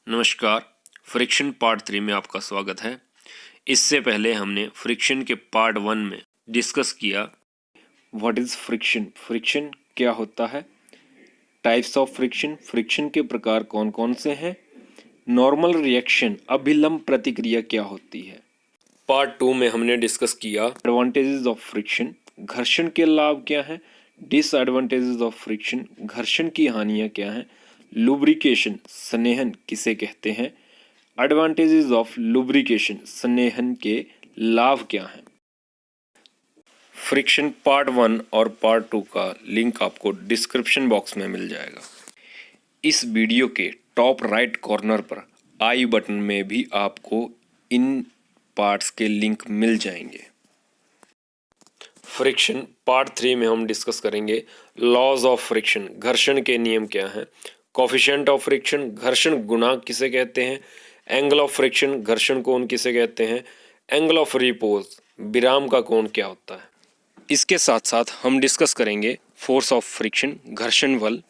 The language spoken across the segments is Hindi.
नमस्कार। फ्रिक्शन पार्ट 3 में आपका स्वागत है। इससे पहले हमने फ्रिक्शन के पार्ट 1 में डिस्कस किया व्हाट इज़ फ्रिक्शन, फ्रिक्शन क्या होता है, टाइप्स ऑफ फ्रिक्शन, फ्रिक्शन के प्रकार कौन कौन से हैं, नॉर्मल रिएक्शन अभिलंब प्रतिक्रिया क्या होती है। पार्ट 2 में हमने डिस्कस किया एडवांटेजेस ऑफ फ्रिक्शन, घर्षण के लाभ क्या हैं, डिसएडवांटेजेस ऑफ फ्रिक्शन, घर्षण की हानियां क्या हैं, लुब्रिकेशन स्नेहन किसे कहते हैं, एडवांटेजेस ऑफ लुब्रिकेशन स्नेहन के लाभ क्या हैं। फ्रिक्शन पार्ट 1 और पार्ट 2 का लिंक आपको डिस्क्रिप्शन बॉक्स में मिल जाएगा। इस वीडियो के टॉप राइट कॉर्नर पर आई बटन में भी आपको इन पार्ट्स के लिंक मिल जाएंगे। फ्रिक्शन पार्ट 3 में हम डिस्कस करेंगे लॉज ऑफ फ्रिक्शन, घर्षण के नियम क्या हैं, कोफिशिएंट ऑफ फ्रिक्शन, घर्षण गुणांक किसे कहते हैं, एंगल ऑफ फ्रिक्शन, घर्षण कोण किसे कहते हैं, एंगल ऑफ रिपोज, विराम का कोण क्या होता है। इसके साथ साथ हम डिस्कस करेंगे फोर्स ऑफ फ्रिक्शन, घर्षण बल।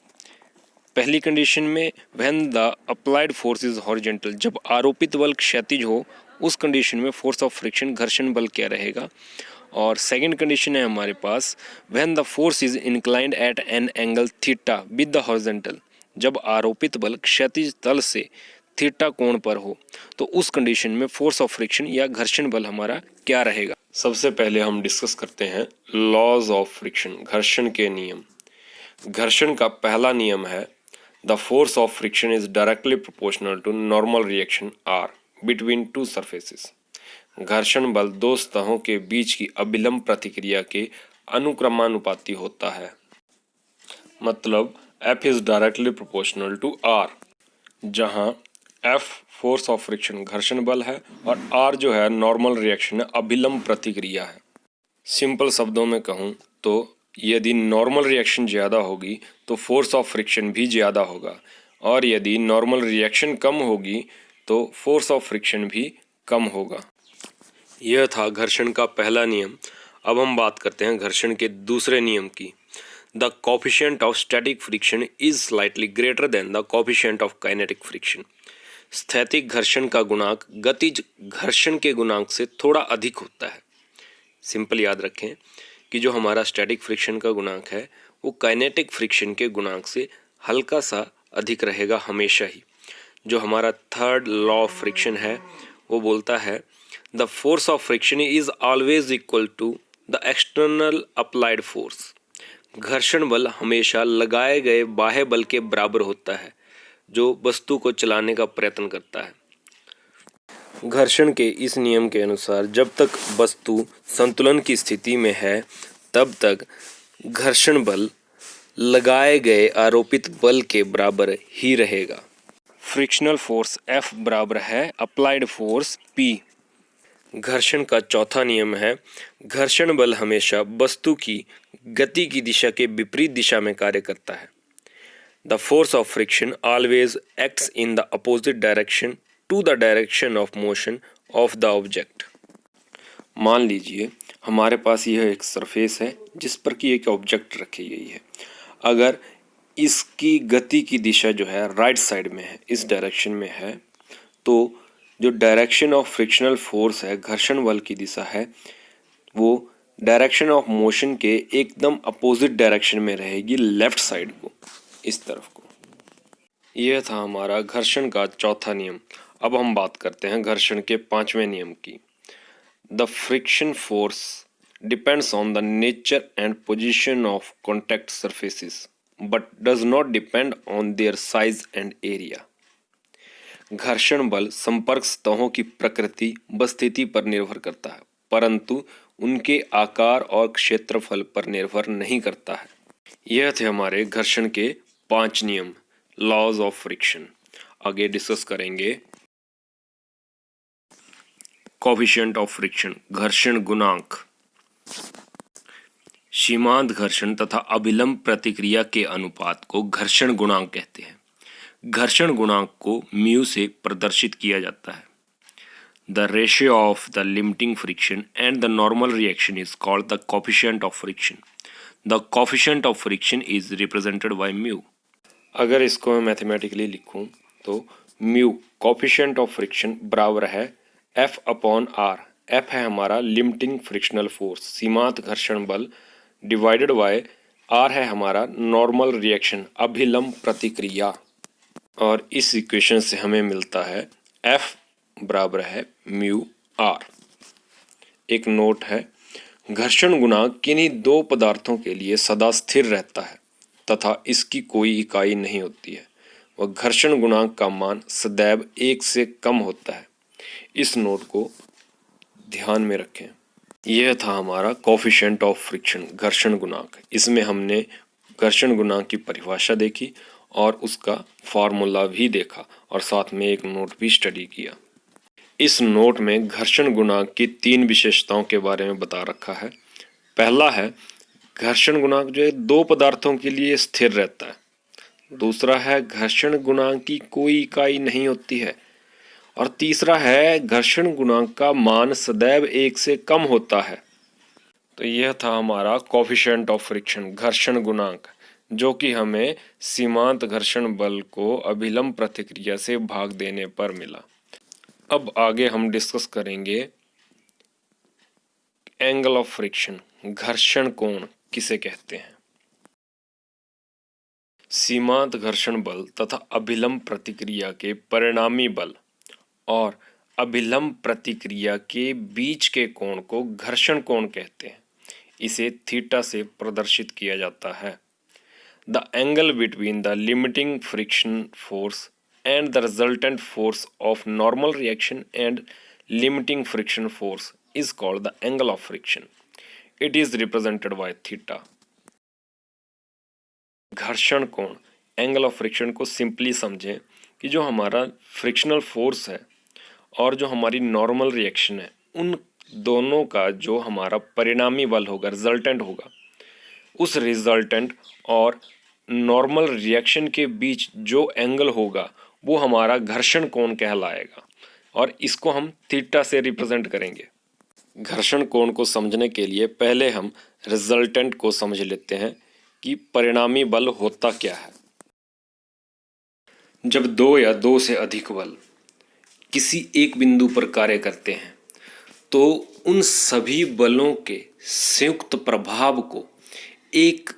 पहली कंडीशन में when the applied force is horizontal, जब आरोपित बल क्षैतिज हो उस कंडीशन में फोर्स ऑफ फ्रिक्शन घर्षण बल क्या रहेगा। और सेकंड कंडीशन है हमारे पास when the force is inclined at an angle theta with the horizontal, जब आरोपित बल क्षैतिज तल से थीटा कोण पर हो तो उस कंडीशन में फोर्स ऑफ फ्रिक्शन या घर्षण बल हमारा क्या रहेगा। सबसे पहले हम डिस्कस करते हैं लॉज ऑफ फ्रिक्शन, घर्षण के नियम। घर्षण का पहला नियम है the force of friction is directly proportional to normal reaction R between two surfaces. घर्षण बल दो सतहों के बीच की अभिलंब प्रतिक्रिया के अनुक्रमानुपाती होता है। मतलब F is directly proportional to R, जहां F फोर्स ऑफ फ्रिक्शन घर्षण बल है और R जो है नॉर्मल रिएक्शन अभिलंब प्रतिक्रिया है। सिंपल शब्दों में कहूं तो यदि नॉर्मल रिएक्शन ज़्यादा होगी तो फोर्स ऑफ फ्रिक्शन भी ज़्यादा होगा, और यदि नॉर्मल रिएक्शन कम होगी तो फोर्स ऑफ फ्रिक्शन भी कम होगा। यह था घर्षण का पहला नियम। अब हम बात करते हैं घर्षण के दूसरे नियम की। The coefficient of static friction is slightly greater than the coefficient of kinetic friction. स्थैतिक घर्षण का गुणांक गतिज घर्षण के गुणांक से थोड़ा अधिक होता है। सिंपल याद रखें कि जो हमारा स्टैटिक फ्रिक्शन का गुणांक है वो काइनेटिक फ्रिक्शन के गुणांक से हल्का सा अधिक रहेगा हमेशा ही। जो हमारा थर्ड लॉ ऑफ फ्रिक्शन है वो बोलता है the force of friction is always equal to the external applied force. घर्षण बल हमेशा लगाए गए बाह्य बल के बराबर होता है जो वस्तु को चलाने का प्रयत्न करता है। घर्षण के इस नियम के अनुसार जब तक वस्तु संतुलन की स्थिति में है तब तक घर्षण बल लगाए गए आरोपित बल के बराबर ही रहेगा। फ्रिक्शनल फोर्स F बराबर है अप्लाइड फोर्स P। घर्षण का चौथा नियम है घर्षण बल हमेशा वस्तु की गति की दिशा के विपरीत दिशा में कार्य करता है। The force of friction always acts in the opposite direction to the direction of motion of the object. मान लीजिए हमारे पास यह एक सरफेस है जिस पर कि एक ऑब्जेक्ट रखी गई है। अगर इसकी गति की दिशा जो है राइट साइड में है, इस डायरेक्शन में है, तो जो डायरेक्शन ऑफ फ्रिक्शनल फोर्स है, घर्षण बल की दिशा है, वो डायरेक्शन ऑफ मोशन के एकदम अपोजिट डायरेक्शन में रहेगी, लेफ्ट साइड को, इस तरफ को। यह था हमारा घर्षण का चौथा नियम। अब हम बात करते हैं घर्षण के पांचवें नियम की। The friction force depends on the nature and position of contact surfaces but does not depend on their size and area. घर्षण बल संपर्क सतहों की प्रकृति व स्थिति पर निर्भर करता है परंतु उनके आकार और क्षेत्रफल पर निर्भर नहीं करता है। यह थे हमारे घर्षण के 5 नियम, लॉज ऑफ फ्रिक्शन। आगे डिस्कस करेंगे कोफिशिएंट ऑफ फ्रिक्शन, घर्षण गुणांक। सीमांत घर्षण तथा अभिलंब प्रतिक्रिया के अनुपात को घर्षण गुणांक कहते हैं। घर्षण गुणांक को म्यू से प्रदर्शित किया जाता है। The ratio of the limiting friction and the normal reaction is called the coefficient of friction. The coefficient of friction is represented by mu. अगर इसको मैं मैथमेटिकली लिखूं तो म्यू कोफिशिएंट ऑफ फ्रिक्शन बराबर है F/R। F है हमारा लिमिटिंग फ्रिक्शनल फोर्स सीमांत घर्षण बल डिवाइडेड बाय R है हमारा नॉर्मल रिएक्शन अभिलंब प्रतिक्रिया। और इस इक्वेशन से हमें मिलता है F बराबर है म्यू R। एक नोट है, घर्षण गुणांक किन्हीं दो पदार्थों के लिए सदा स्थिर रहता है तथा इसकी कोई इकाई नहीं होती है। वह घर्षण गुणांक का मान सदैव 1 से कम होता है। इस नोट को ध्यान में रखें। यह था हमारा कोफिशिएंट ऑफ फ्रिक्शन घर्षण गुणांक। इसमें हमने घर्षण गुणांक की परिभाषा देखी और उसका फार्मूला भी देखा और साथ में एक नोट भी स्टडी किया। इस नोट में घर्षण गुणांक की 3 विशेषताओं के बारे में बता रखा है। पहला है घर्षण गुणांक जो है दो पदार्थों के लिए स्थिर रहता है। दूसरा है घर्षण गुणांक की कोई इकाई नहीं होती है। और तीसरा है घर्षण गुणांक का मान सदैव 1 से कम होता है। तो यह था हमारा कोफिशिएंट ऑफ फ्रिक्शन घर्षण गुणांक, जो कि हमें सीमांत घर्षण बल को अभिलंब प्रतिक्रिया से भाग देने पर मिला। अब आगे हम डिस्कस करेंगे एंगल ऑफ फ्रिक्शन घर्षण कोण किसे कहते हैं। सीमांत घर्षण बल तथा अभिलंब प्रतिक्रिया के परिणामी बल और अभिलंब प्रतिक्रिया के बीच के कोण को घर्षण कोण कहते हैं। इसे थीटा से प्रदर्शित किया जाता है। The angle between the limiting friction force and the resultant force of normal reaction and limiting friction force is called the angle of friction. It is represented by theta. घर्षण कोण एंगल ऑफ फ्रिक्शन को सिंपली समझें कि जो हमारा फ्रिक्शनल फोर्स है और जो हमारी नॉर्मल रिएक्शन है, उन दोनों का जो हमारा परिणामी बल होगा, रिजल्टेंट होगा, उस रिजल्टेंट और नॉर्मल रिएक्शन के बीच जो एंगल होगा वो हमारा घर्षण कोण कहलाएगा और इसको हम थीटा से रिप्रेजेंट करेंगे। घर्षण कोण को समझने के लिए पहले हम रिजल्टेंट को समझ लेते हैं कि परिणामी बल होता क्या है। जब दो या दो से अधिक बल किसी एक बिंदु पर कार्य करते हैं तो उन सभी बलों के संयुक्त प्रभाव को एक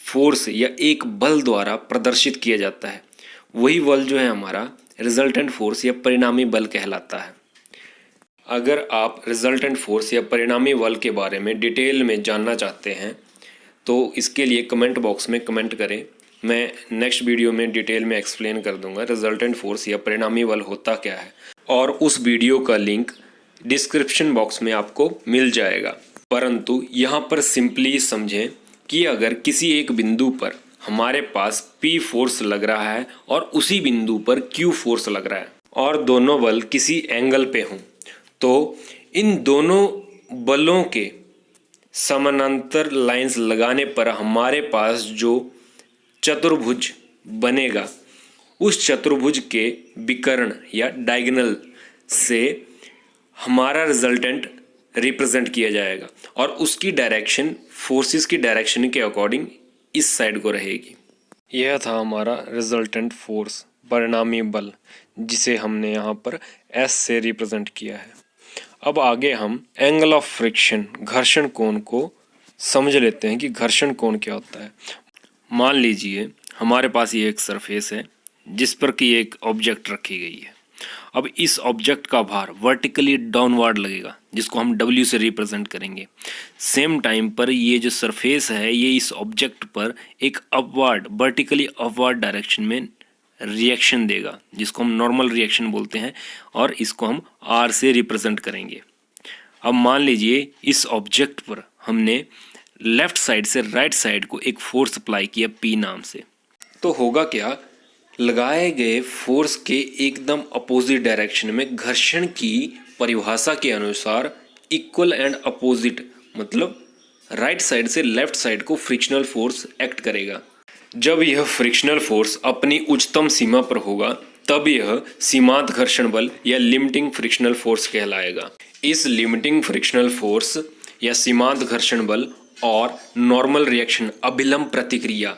फोर्स या एक बल द्वारा प्रदर्शित किया जाता है। वही बल जो है हमारा रिजल्टेंट फोर्स या परिणामी बल कहलाता है। अगर आप रिजल्टेंट फोर्स या परिणामी बल के बारे में डिटेल में जानना चाहते हैं तो इसके लिए कमेंट बॉक्स में कमेंट करें। मैं नेक्स्ट वीडियो में डिटेल में एक्सप्लेन कर दूंगा रिजल्टेंट फोर्स या परिणामी बल होता क्या है और उस वीडियो का लिंक डिस्क्रिप्शन बॉक्स में आपको मिल जाएगा। परंतु यहाँ पर सिंपली समझें कि अगर किसी एक बिंदु पर हमारे पास P फोर्स लग रहा है और उसी बिंदु पर Q फोर्स लग रहा है और दोनों बल किसी एंगल पे हों तो इन दोनों बलों के समानांतर लाइंस लगाने पर हमारे पास जो चतुर्भुज बनेगा उस चतुर्भुज के विकर्ण या डायगोनल से हमारा रिजल्टेंट रिप्रेजेंट किया जाएगा और उसकी डायरेक्शन फोर्सेस की डायरेक्शन के अकॉर्डिंग इस साइड को रहेगी। यह था हमारा रिजल्टेंट फोर्स परिणामी बल, जिसे हमने यहाँ पर S से रिप्रेजेंट किया है। अब आगे हम एंगल ऑफ फ्रिक्शन घर्षण कोण को समझ लेते हैं कि घर्षण कोण क्या होता है। मान लीजिए हमारे पास ये एक सरफेस है जिस पर कि एक ऑब्जेक्ट रखी गई है। अब इस ऑब्जेक्ट का भार वर्टिकली डाउनवर्ड लगेगा जिसको हम W से रिप्रेजेंट करेंगे। सेम टाइम पर ये जो सरफेस है ये इस ऑब्जेक्ट पर एक अपवर्ड वर्टिकली अपवर्ड डायरेक्शन में रिएक्शन देगा जिसको हम नॉर्मल रिएक्शन बोलते हैं और इसको हम R से रिप्रेजेंट करेंगे। अब मान लीजिए इस ऑब्जेक्ट पर हमने लेफ्ट साइड से राइट साइड को एक फोर्स अप्लाई किया P नाम से, तो होगा क्या, लगाए गए फोर्स के एकदम अपोजिट डायरेक्शन में घर्षण की परिभाषा के अनुसार इक्वल एंड अपोजिट मतलब राइट साइड से लेफ्ट साइड को फ्रिक्शनल फोर्स एक्ट करेगा। जब यह फ्रिक्शनल फोर्स अपनी उच्चतम सीमा पर होगा तब यह सीमांत घर्षण बल या लिमिटिंग फ्रिक्शनल फोर्स कहलाएगा। इस लिमिटिंग फ्रिक्शनल फोर्स या सीमांत घर्षण बल और नॉर्मल रिएक्शन अभिलंब प्रतिक्रिया,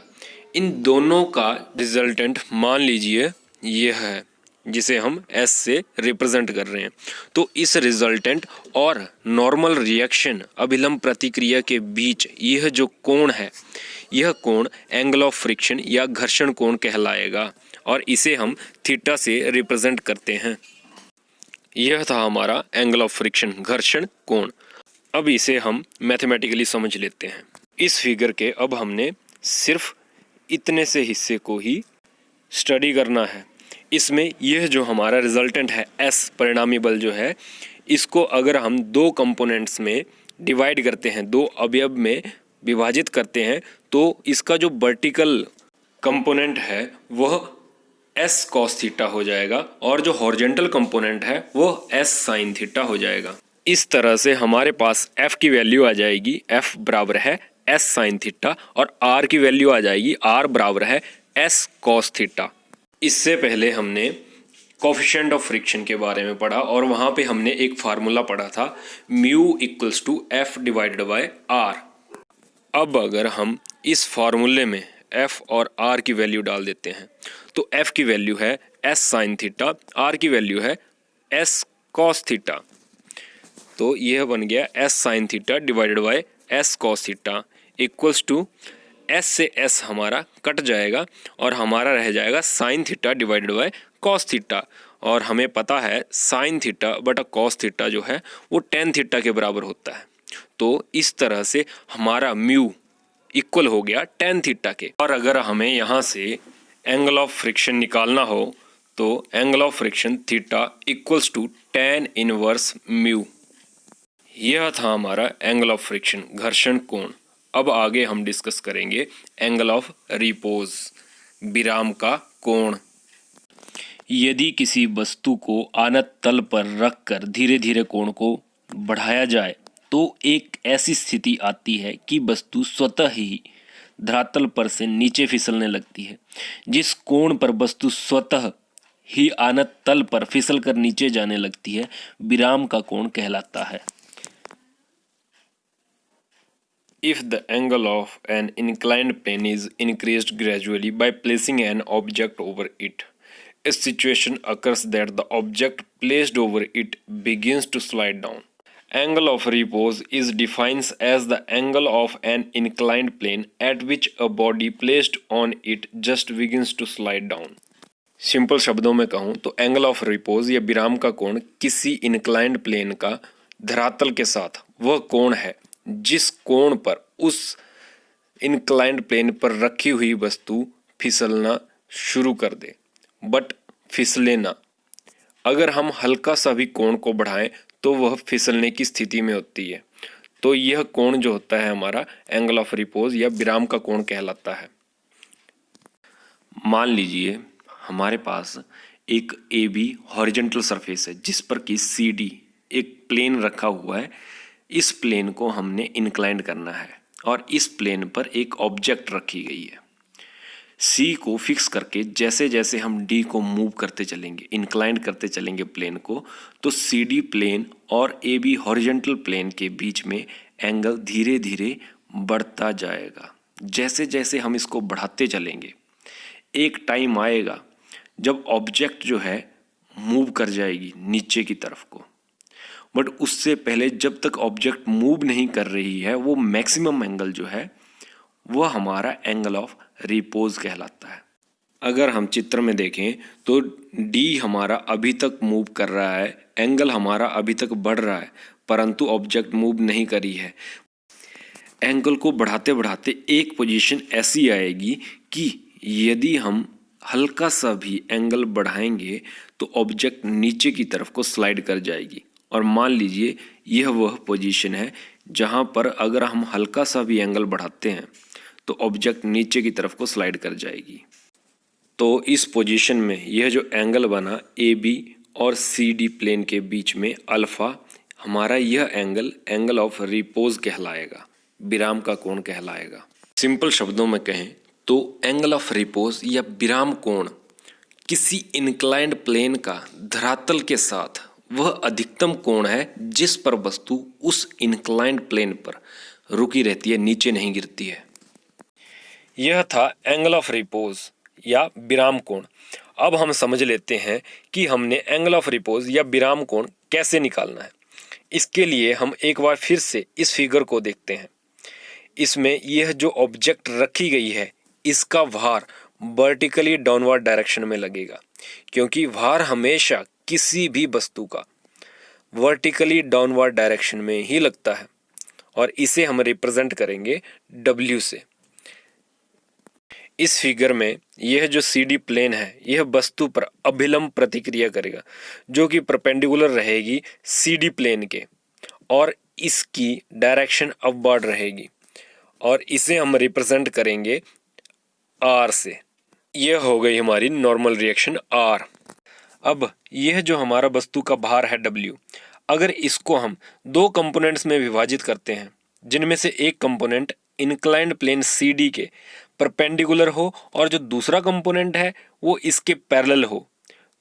इन दोनों का रिजल्टेंट मान लीजिए यह है जिसे हम एस से रिप्रेजेंट कर रहे हैं। तो इस रिजल्टेंट और नॉर्मल रिएक्शन अभिलंब प्रतिक्रिया के बीच यह जो कोण है, यह कोण एंगल ऑफ फ्रिक्शन या घर्षण कोण कहलाएगा और इसे हम थीटा से रिप्रेजेंट करते हैं। यह था हमारा एंगल ऑफ फ्रिक्शन, घर्षण कोण। अब इसे हम मैथमेटिकली समझ लेते हैं। इस फिगर के अब हमने सिर्फ इतने से हिस्से को ही स्टडी करना है। इसमें यह जो हमारा रिजल्टेंट है एस, परिणामी बल जो है, इसको अगर हम दो कंपोनेंट्स में डिवाइड करते हैं, दो अवयव में विभाजित करते हैं, तो इसका जो वर्टिकल कंपोनेंट है वह एस कॉस थीटा हो जाएगा और जो हॉरिजॉन्टल कंपोनेंट है वो एस साइन थीटा हो जाएगा। इस तरह से हमारे पास एफ की वैल्यू आ जाएगी, एफ बराबर है एस साइन थीटा, और आर की वैल्यू आ जाएगी, आर बराबर है एस कॉस थीटा। इससे पहले हमने कोफिशिएंट ऑफ फ्रिक्शन के बारे में पढ़ा और वहाँ पे हमने एक फार्मूला पढ़ा था, mu equals to F divided by R. अब अगर हम इस फार्मूले में एफ और आर की वैल्यू डाल देते हैं तो एफ की वैल्यू है एस साइन थीटा, आर की वैल्यू है एस कॉस थीटा। तो यह बन गया S sine theta divided by S cos theta equals to S से एस हमारा कट जाएगा और हमारा रह जाएगा sine theta divided by cos theta. और हमें पता है साइन थीटा बटा कॉस थीटा जो है वो टेन थीटा के बराबर होता है। तो इस तरह से हमारा म्यू इक्वल हो गया टेन थीटा के। और अगर हमें यहाँ से एंगल ऑफ फ्रिक्शन निकालना हो तो angle of friction theta equals to tan inverse mu. यह था हमारा एंगल ऑफ फ्रिक्शन, घर्षण कोण। अब आगे हम डिस्कस करेंगे एंगल ऑफ रिपोज, विराम का कोण। यदि किसी वस्तु को आनत तल पर रखकर धीरे धीरे कोण को बढ़ाया जाए तो एक ऐसी स्थिति आती है कि वस्तु स्वतः ही धरातल पर से नीचे फिसलने लगती है। जिस कोण पर वस्तु स्वतः ही आनत तल पर फिसल कर नीचे जाने लगती है, विराम का कोण कहलाता है। If the angle of an inclined plane is increased gradually by placing an object over it, a situation occurs that the object placed over it begins to slide down. Angle of repose is defined as the angle of an inclined plane at which a body placed on it just begins to slide down. Simple शब्दों में कहूँ तो एंगल ऑफ रिपोज या विराम का कोण किसी इंक्लाइंड प्लेन का धरातल के साथ वह कोण है जिस कोण पर उस इंक्लाइंड प्लेन पर रखी हुई वस्तु फिसलना शुरू कर दे, बट फिसले ना। अगर हम हल्का सा भी कोण को बढ़ाएं तो वह फिसलने की स्थिति में होती है। तो यह कोण जो होता है हमारा एंगल ऑफ रिपोज या विराम का कोण कहलाता है। मान लीजिए हमारे पास एक ए बी हॉरिजॉन्टल सरफेस है जिस पर कि सी डी एक प्लेन रखा हुआ है। इस प्लेन को हमने इंक्लाइंड करना है और इस प्लेन पर एक ऑब्जेक्ट रखी गई है। सी को फिक्स करके जैसे जैसे हम डी को मूव करते चलेंगे, इंक्लाइंड करते चलेंगे प्लेन को, तो सी डी प्लेन और ए बी हॉरिजॉन्टल प्लेन के बीच में एंगल धीरे धीरे बढ़ता जाएगा। जैसे जैसे हम इसको बढ़ाते चलेंगे एक टाइम आएगा जब ऑब्जेक्ट जो है मूव कर जाएगी नीचे की तरफ को, बट उससे पहले जब तक ऑब्जेक्ट मूव नहीं कर रही है वो मैक्सिमम एंगल जो है वह हमारा एंगल ऑफ रिपोज कहलाता है। अगर हम चित्र में देखें तो डी हमारा अभी तक मूव कर रहा है, एंगल हमारा अभी तक बढ़ रहा है, परंतु ऑब्जेक्ट मूव नहीं करी है। एंगल को बढ़ाते बढ़ाते एक पोजीशन ऐसी आएगी कि यदि हम हल्का सा भी एंगल बढ़ाएंगे तो ऑब्जेक्ट नीचे की तरफ को स्लाइड कर जाएगी। और मान लीजिए यह वह पोजीशन है जहां पर अगर हम हल्का सा भी एंगल बढ़ाते हैं तो ऑब्जेक्ट नीचे की तरफ को स्लाइड कर जाएगी। तो इस पोजीशन में यह जो एंगल बना ए बी और सी डी प्लेन के बीच में अल्फा, हमारा यह एंगल एंगल ऑफ रिपोज कहलाएगा, विराम का कोण कहलाएगा। सिंपल शब्दों में कहें तो एंगल ऑफ रिपोज या विराम कोण किसी इंक्लाइंड प्लेन का धरातल के साथ वह अधिकतम कोण है जिस पर वस्तु उस इंक्लाइंड प्लेन पर रुकी रहती है, नीचे नहीं गिरती है। यह था एंगल ऑफ रिपोज या विराम कोण। अब हम समझ लेते हैं कि हमने एंगल ऑफ रिपोज या विराम कोण कैसे निकालना है। इसके लिए हम एक बार फिर से इस फिगर को देखते हैं। इसमें यह जो ऑब्जेक्ट रखी गई है इसका भार वर्टिकली डाउनवर्ड डायरेक्शन में लगेगा, क्योंकि भार हमेशा किसी भी वस्तु का वर्टिकली डाउनवर्ड डायरेक्शन में ही लगता है, और इसे हम रिप्रेजेंट करेंगे W से। इस फिगर में यह जो CD प्लेन है यह वस्तु पर अभिलंब प्रतिक्रिया करेगा, जो कि परपेंडिकुलर रहेगी CD प्लेन के, और इसकी डायरेक्शन अपवर्ड रहेगी, और इसे हम रिप्रेजेंट करेंगे R से। यह हो गई हमारी नॉर्मल रिएक्शन R। अब यह जो हमारा वस्तु का भार है W, अगर इसको हम दो कंपोनेंट्स में विभाजित करते हैं, जिनमें से एक कंपोनेंट इंक्लाइंड प्लेन CD के परपेंडिकुलर हो और जो दूसरा कंपोनेंट है वो इसके पैरेलल हो,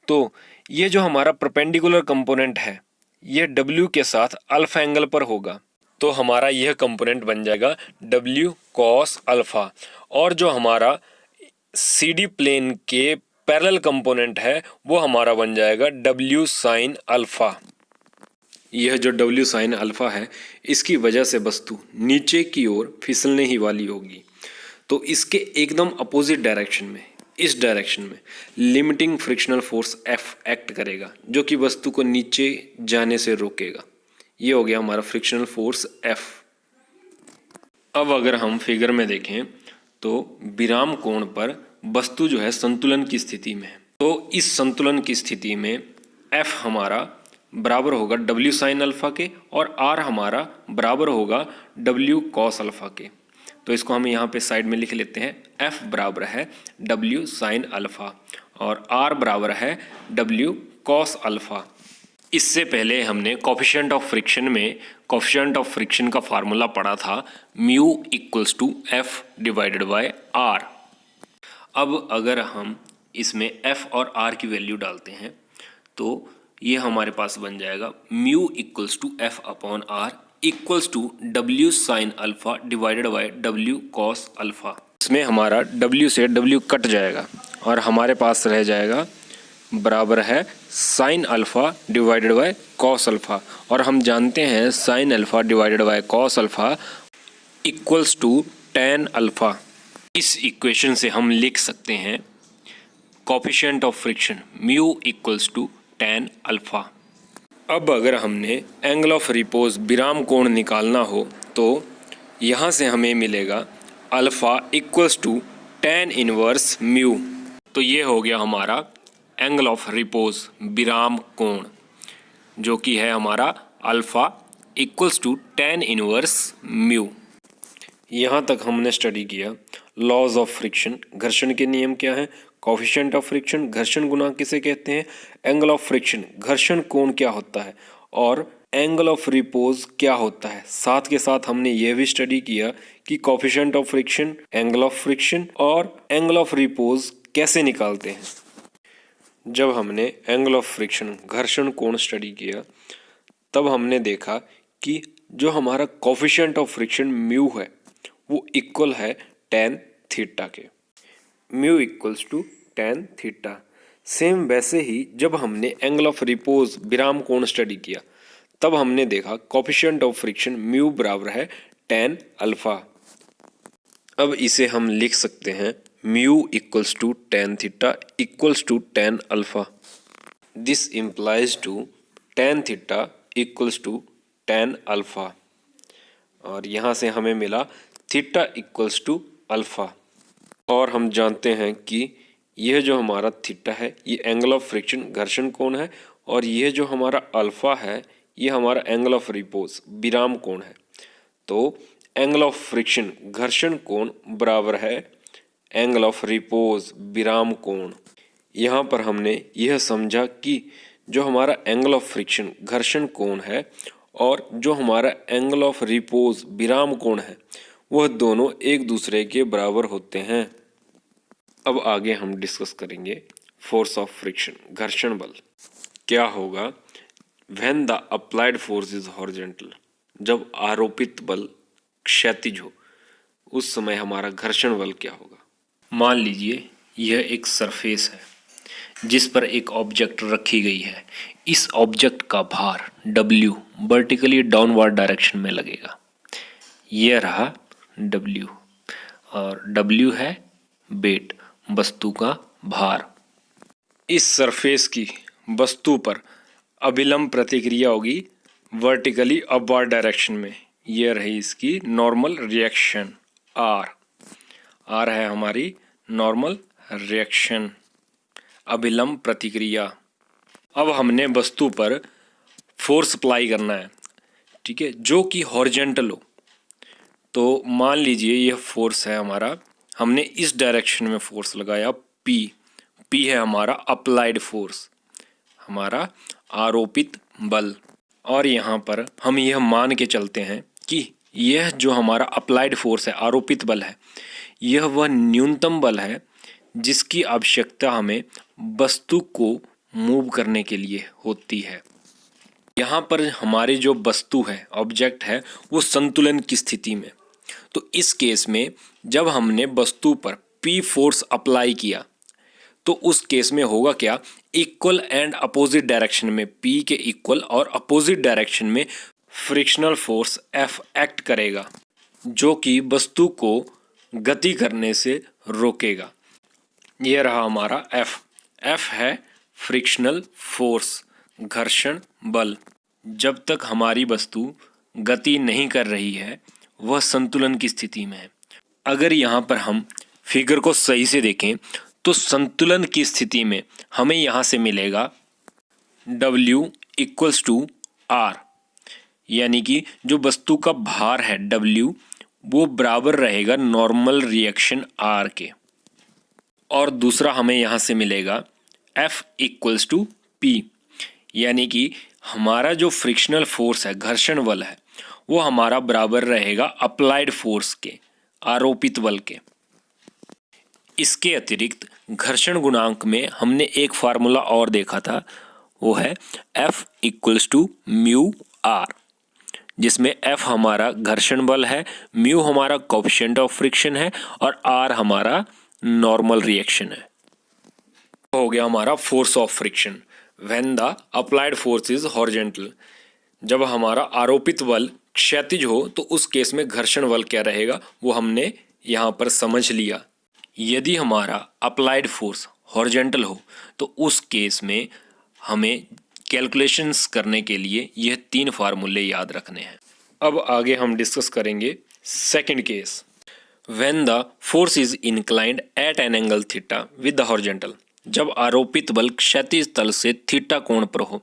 तो ये जो हमारा परपेंडिकुलर कंपोनेंट है यह W के साथ अल्फा एंगल पर होगा, तो हमारा यह कंपोनेंट बन जाएगा W cos अल्फा, और जो हमारा CD प्लेन के पैरेलल कंपोनेंट है वो हमारा बन जाएगा W sin अल्फा। यह जो W sin अल्फा है इसकी वजह से वस्तु नीचे की ओर फिसलने ही वाली होगी, तो इसके एकदम अपोजिट डायरेक्शन में, इस डायरेक्शन में limiting frictional force F act करेगा, जो कि वस्तु को नीचे जाने से रोकेगा। ये हो गया हमारा फ्रिक्शनल फोर्स F। अब अगर हम फिगर में देखें तो विराम कोण पर वस्तु जो है संतुलन की स्थिति में है, तो इस संतुलन की स्थिति में F हमारा बराबर होगा W sin अल्फा के और R हमारा बराबर होगा W cos अल्फा के। तो इसको हम यहाँ पे साइड में लिख लेते हैं, F बराबर है W sin अल्फा और R बराबर है W cos अल्फा। इससे पहले हमने कोफिशिएंट ऑफ फ्रिक्शन में कोफिशिएंट ऑफ फ्रिक्शन का फार्मूला पढ़ा था, mu equals to F divided by R। अब अगर हम इसमें F और R की वैल्यू डालते हैं तो ये हमारे पास बन जाएगा mu equals to F upon R equals to W sine alpha divided by W cos alpha. इसमें हमारा W से W कट जाएगा और हमारे पास रह जाएगा बराबर है sine alpha divided by cos alpha, और हम जानते हैं sine alpha divided by cos alpha equals to tan alpha. इस इक्वेशन से हम लिख सकते हैं coefficient of friction mu equals to tan alpha. अब अगर हमने एंगल ऑफ रिपोज विराम कोण निकालना हो तो यहाँ से हमें मिलेगा alpha equals to tan inverse mu. तो ये हो गया हमारा एंगल ऑफ रिपोज विराम कोण, जो कि है हमारा alpha equals to tan inverse mu. यहाँ तक हमने स्टडी किया लॉज ऑफ फ्रिक्शन, घर्षण के नियम क्या हैं, कोफिशिएंट ऑफ फ्रिक्शन, घर्षण गुणांक किसे कहते हैं, एंगल ऑफ फ्रिक्शन, घर्षण कोण क्या होता है, और एंगल ऑफ रिपोज क्या होता है। साथ के साथ हमने यह भी स्टडी किया कि coefficient of friction, angle of friction और एंगल ऑफ रिपोज कैसे निकालते हैं। जब हमने एंगल ऑफ फ्रिक्शन, घर्षण कोण स्टडी किया तब हमने देखा कि जो हमारा कोफिशिएंट ऑफ फ्रिक्शन म्यू है वो इक्वल है tan थीटा के, mu equals to tan theta. Same वैसे ही जब हमने एंगल ऑफ रिपोज विराम कोण स्टडी किया तब हमने देखा कोफिशिएंट ऑफ फ्रिक्शन म्यू बराबर है tan अल्फा। अब इसे हम लिख सकते हैं mu equals to tan theta equals to tan alpha. This implies to tan theta equals to tan alpha, और यहाँ से हमें मिला थीटा इक्वल्स टू अल्फा। और हम जानते हैं कि यह जो हमारा थीटा है ये एंगल ऑफ फ्रिक्शन घर्षण कोण है, और यह जो हमारा अल्फा है ये हमारा एंगल ऑफ रिपोज विराम कोण है। तो एंगल ऑफ फ्रिक्शन घर्षण कोण बराबर है एंगल ऑफ रिपोज विराम कोण। यहाँ पर हमने यह समझा कि जो हमारा एंगल ऑफ फ्रिक्शन घर्षण कोण है और जो हमारा एंगल ऑफ रिपोज विराम कोण है वह दोनों एक दूसरे के बराबर होते हैं। अब आगे हम डिस्कस करेंगे फोर्स ऑफ फ्रिक्शन, घर्षण बल क्या होगा when the applied force is horizontal, जब आरोपित बल क्षैतिज हो उस समय हमारा घर्षण बल क्या होगा। मान लीजिए यह एक सरफेस है जिस पर एक ऑब्जेक्ट रखी गई है, इस ऑब्जेक्ट का भार W वर्टिकली डाउनवर्ड डायरेक्शन में लगेगा। यह रहा W और W है वेट, वस्तु का भार। इस सरफेस की वस्तु पर अभिलंब प्रतिक्रिया होगी वर्टिकली अपवर्ड डायरेक्शन में। यह रही इसकी नॉर्मल रिएक्शन R है हमारी नॉर्मल रिएक्शन, अभिलंब प्रतिक्रिया। अब हमने वस्तु पर फोर्स अप्लाई करना है, ठीक है, जो कि हॉरिजॉन्टल हो। तो मान लीजिए यह फोर्स है हमारा, हमने इस डायरेक्शन में फोर्स लगाया P है हमारा अप्लाइड फोर्स, हमारा आरोपित बल। और यहाँ पर हम यह मान के चलते हैं कि यह जो हमारा अप्लाइड फोर्स है, आरोपित बल है, यह वह न्यूनतम बल है जिसकी आवश्यकता हमें वस्तु को मूव करने के लिए होती है। यहाँ पर हमारी जो वस्तु है, ऑब्जेक्ट है, वो संतुलन की स्थिति में। तो इस केस में जब हमने वस्तु पर P फोर्स अप्लाई किया तो उस केस में होगा क्या, इक्वल एंड अपोजिट डायरेक्शन में P के इक्वल और अपोजिट डायरेक्शन में फ्रिक्शनल फोर्स F एक्ट करेगा, जो कि वस्तु को गति करने से रोकेगा। यह रहा हमारा F है फ्रिक्शनल फोर्स, घर्षण बल। जब तक हमारी वस्तु गति नहीं कर रही है वह संतुलन की स्थिति में है। अगर यहाँ पर हम फिगर को सही से देखें तो संतुलन की स्थिति में हमें यहाँ से मिलेगा W इक्वल्स टू R, यानी कि जो वस्तु का भार है W वो बराबर रहेगा नॉर्मल रिएक्शन R के। और दूसरा हमें यहाँ से मिलेगा F इक्वल्स टू P, यानी कि हमारा जो फ्रिक्शनल फोर्स है, घर्षण बल है, वो हमारा बराबर रहेगा अप्लाइड फोर्स के, आरोपित बल के। इसके अतिरिक्त घर्षण गुणांक में हमने एक फार्मूला और देखा था, वो है F equals to mu R, जिसमें F हमारा घर्षण बल है, म्यू हमारा कोएफिशिएंट ऑफ फ्रिक्शन है और R हमारा नॉर्मल रिएक्शन है। हो गया हमारा force of friction when the applied force is horizontal. जब हमारा आरोपित बल क्षैतिज हो तो उस केस में घर्षण बल क्या रहेगा वो हमने यहाँ पर समझ लिया। यदि हमारा अप्लाइड फोर्स हॉरिजॉन्टल हो तो उस केस में हमें कैलकुलेशंस करने के लिए यह 3 फार्मूले याद रखने हैं। अब आगे हम डिस्कस करेंगे second case, when the force is inclined at an angle theta with the horizontal. जब आरोपित बल क्षैतिज तल से थीटा कोण पर हो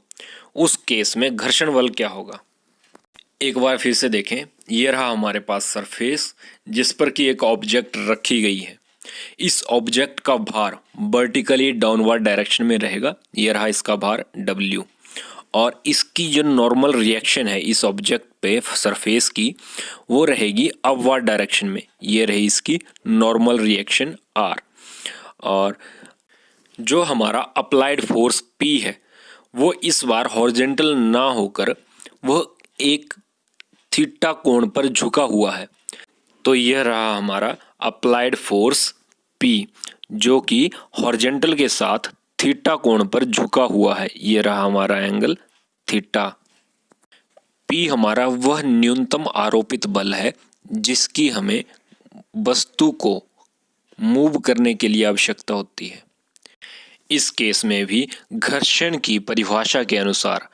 उस केस में घर्षण बल क्या होगा। एक बार फिर से देखें, यह रहा हमारे पास सरफेस जिस पर कि एक ऑब्जेक्ट रखी गई है। इस ऑब्जेक्ट का भार वर्टिकली डाउनवर्ड डायरेक्शन में रहेगा, यह रहा इसका भार W, और इसकी जो नॉर्मल रिएक्शन है इस ऑब्जेक्ट पे सरफेस की वो रहेगी अपवर्ड डायरेक्शन में, ये रही इसकी नॉर्मल रिएक्शन R। और जो हमारा अप्लाइड फोर्स P है वो इस बार हॉरिजॉन्टल ना होकर वह एक थीटा कोण पर झुका हुआ है। तो यह रहा हमारा अप्लाइड फोर्स P जो कि हॉरिजॉन्टल के साथ थीटा कोण पर झुका हुआ है, यह रहा हमारा एंगल थीटा। P हमारा वह न्यूनतम आरोपित बल है जिसकी हमें वस्तु को मूव करने के लिए आवश्यकता होती है। इस केस में भी घर्षण की परिभाषा के अनुसार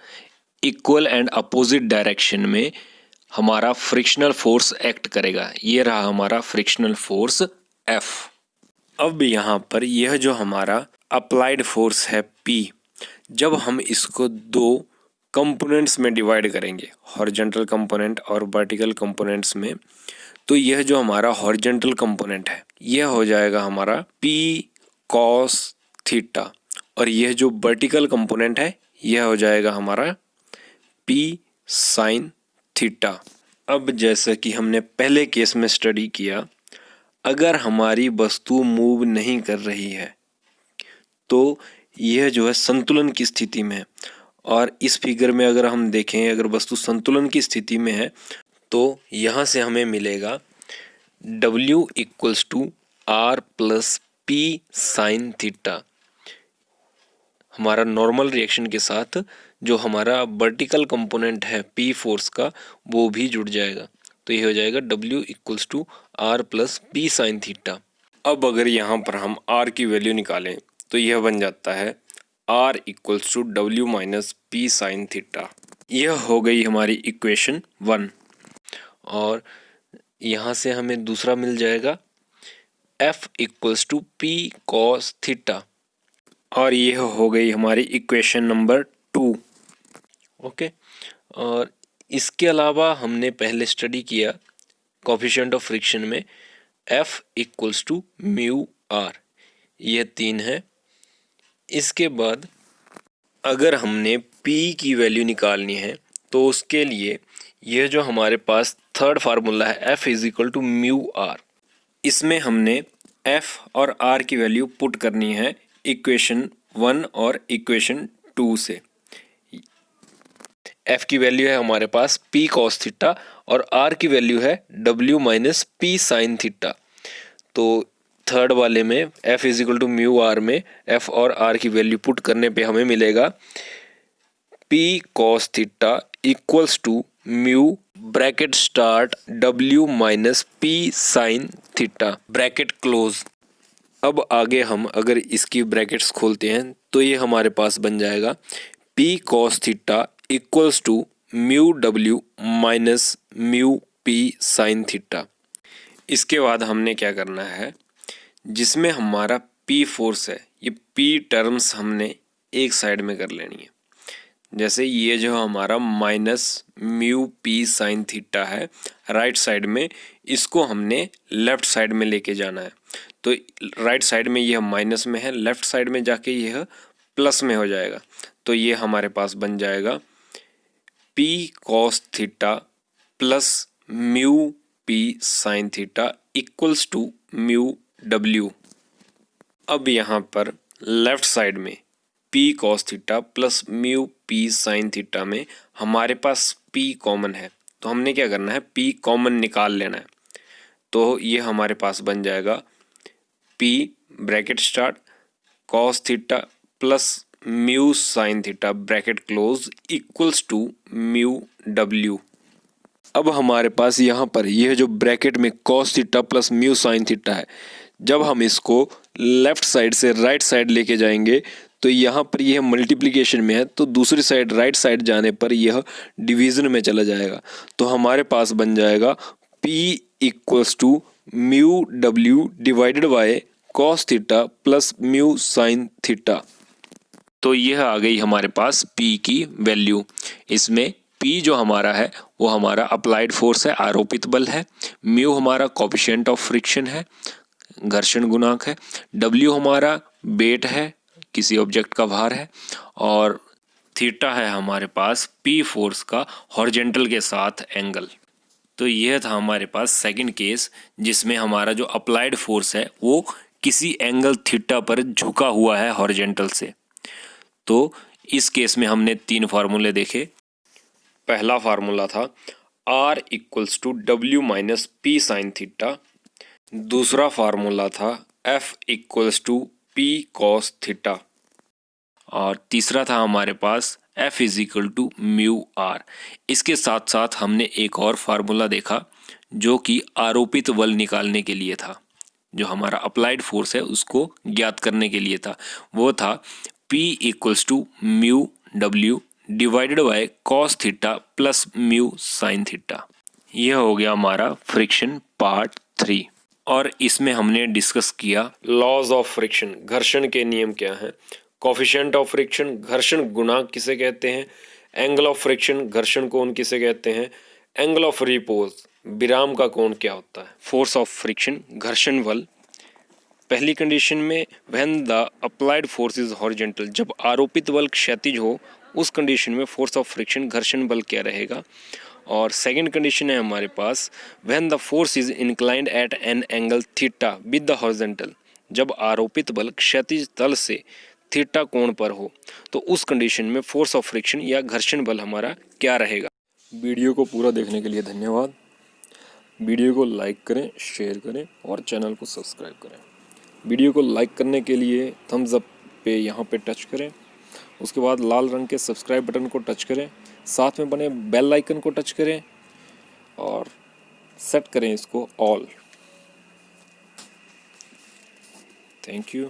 इक्वल एंड अपोजिट डायरेक्शन में हमारा फ्रिक्शनल फोर्स एक्ट करेगा, ये रहा हमारा फ्रिक्शनल फोर्स F। अब यहाँ पर यह जो हमारा अप्लाइड फोर्स है P, जब हम इसको 2 कंपोनेंट्स में डिवाइड करेंगे, हॉरिजॉन्टल कंपोनेंट और वर्टिकल कंपोनेंट्स में, तो यह जो हमारा हॉरिजॉन्टल कंपोनेंट है यह हो जाएगा हमारा P cos थीटा, और यह जो वर्टिकल कंपोनेंट है यह हो जाएगा हमारा P sin थीटा। अब जैसा कि हमने पहले केस में स्टडी किया, अगर हमारी वस्तु मूव नहीं कर रही है तो यह जो है संतुलन की स्थिति में है। और इस फिगर में अगर हम देखें, अगर वस्तु संतुलन की स्थिति में है तो यहाँ से हमें मिलेगा W equals to R plus P sine theta. हमारा नॉर्मल रिएक्शन के साथ जो हमारा वर्टिकल कंपोनेंट है पी फोर्स का वो भी जुड़ जाएगा। तो ये हो जाएगा W equals to R plus P sine theta. अब अगर यहाँ पर हम R की वैल्यू निकालें तो यह बन जाता है R equals to W minus P sine theta. यह हो गई हमारी इक्वेशन 1। और यहाँ से हमें दूसरा मिल जाएगा F equals to P cos theta. और यह हो गई हमारी इक्वेशन नंबर 2। ओके। और इसके अलावा हमने पहले स्टडी किया कोफिशिएंट ऑफ फ्रिक्शन में F equals to mu R, यह 3 है। इसके बाद अगर हमने P की वैल्यू निकालनी है तो उसके लिए यह जो हमारे पास थर्ड फार्मूला है F is equal to mu R, इसमें हमने F और R की वैल्यू पुट करनी है इक्वेशन 1 और इक्वेशन 2 से। F की वैल्यू है हमारे पास P cos थीटा और R की वैल्यू है W minus P sine theta. तो थर्ड वाले में F is equal to mu R में F और R की वैल्यू पुट करने पे हमें मिलेगा P cos theta equals to mu bracket start W minus P sine theta bracket close. अब आगे हम अगर इसकी ब्रैकेट्स खोलते हैं तो ये हमारे पास बन जाएगा P cos theta equals to mu W minus mu P sine theta. इसके बाद हमने क्या करना है, जिसमें हमारा P फोर्स है ये P टर्म्स हमने एक साइड में कर लेनी है। जैसे ये जो हमारा minus mu P sine theta है राइट साइड में, इसको हमने लेफ्ट साइड में लेके जाना है। तो राइट साइड में यह माइनस में है, लेफ्ट साइड में जाके यह प्लस में हो जाएगा। तो ये हमारे पास बन जाएगा P cos theta plus mu P sine theta equals to mu W। अब यहाँ पर लेफ्ट साइड में P cos theta plus mu P sine theta में हमारे पास P कॉमन है, तो हमने क्या करना है P कॉमन निकाल लेना है। तो ये हमारे पास बन जाएगा P bracket start cos theta plus mu sine theta bracket close equals to mu W। अब हमारे पास यहाँ पर यह जो ब्रैकेट में cos theta plus mu sine theta है, जब हम इसको लेफ्ट साइड से राइट साइड लेके जाएंगे तो यहाँ पर यह मल्टीप्लिकेशन में है, तो दूसरी साइड राइट साइड जाने पर यह डिवीजन में चला जाएगा। तो हमारे पास बन जाएगा P equals to mu W divided by cos theta plus mu sine theta. तो यह आ गई हमारे पास P की वैल्यू। इसमें P जो हमारा है वो हमारा अप्लाइड फोर्स है, आरोपित बल है। म्यू हमारा कोफिशिएंट ऑफ फ्रिक्शन है, घर्षण गुणांक है। W हमारा वेट है, किसी ऑब्जेक्ट का भार है। और थीटा है हमारे पास P फोर्स का हॉरिजॉन्टल के साथ एंगल। तो यह था हमारे पास सेकंड केस, जिसमें हमारा जो अप्लाइड फोर्स है वो किसी एंगल थीटा पर झुका हुआ है हॉरिजॉन्टल से। तो इस केस में हमने 3 फार्मूले देखे। पहला फार्मूला था R equals to W minus P sine theta. दूसरा फार्मूला था F equals to P cos theta. और तीसरा था हमारे पास F is equal to mu R. इसके साथ साथ हमने एक और फार्मूला देखा जो कि आरोपित बल निकालने के लिए था, जो हमारा अप्लाइड फोर्स है उसको ज्ञात करने के लिए था। वो था P equals to mu W divided by cos theta plus mu sine theta. यह हो गया हमारा फ्रिक्शन पार्ट 3। और इसमें हमने डिस्कस किया लॉज ऑफ फ्रिक्शन, घर्षण के नियम क्या हैं। कोफिशिएंट ऑफ फ्रिक्शन, घर्षण गुणांक किसे कहते हैं। एंगल ऑफ फ्रिक्शन, घर्षण कोण किसे कहते हैं। एंगल ऑफ रिपोज, विराम का कोण क्या होता है। फोर्स ऑफ फ्रिक्शन, घर्षण बल। पहली कंडीशन में when the applied force is horizontal, जब आरोपित बल क्षैतिज हो उस कंडीशन में फोर्स ऑफ फ्रिक्शन घर्षण बल क्या रहेगा। और सेकंड कंडीशन है हमारे पास when the force is inclined at an angle theta with the horizontal, जब आरोपित बल क्षैतिज तल से थीटा कोण पर हो तो उस कंडीशन में फोर्स ऑफ फ्रिक्शन या घर्षण बल हमारा क्या रहेगा। वीडियो को पूरा देखने के लिए धन्यवाद। वीडियो को लाइक करें, शेयर करें और चैनल को सब्सक्राइब करें। वीडियो को लाइक करने के लिए थम्स अप पे यहाँ पे टच करें उसके बाद लाल रंग के सब्सक्राइब बटन को टच करें, साथ में बने बेल आइकन को टच करें और सेट करें इसको ऑल। Thank you.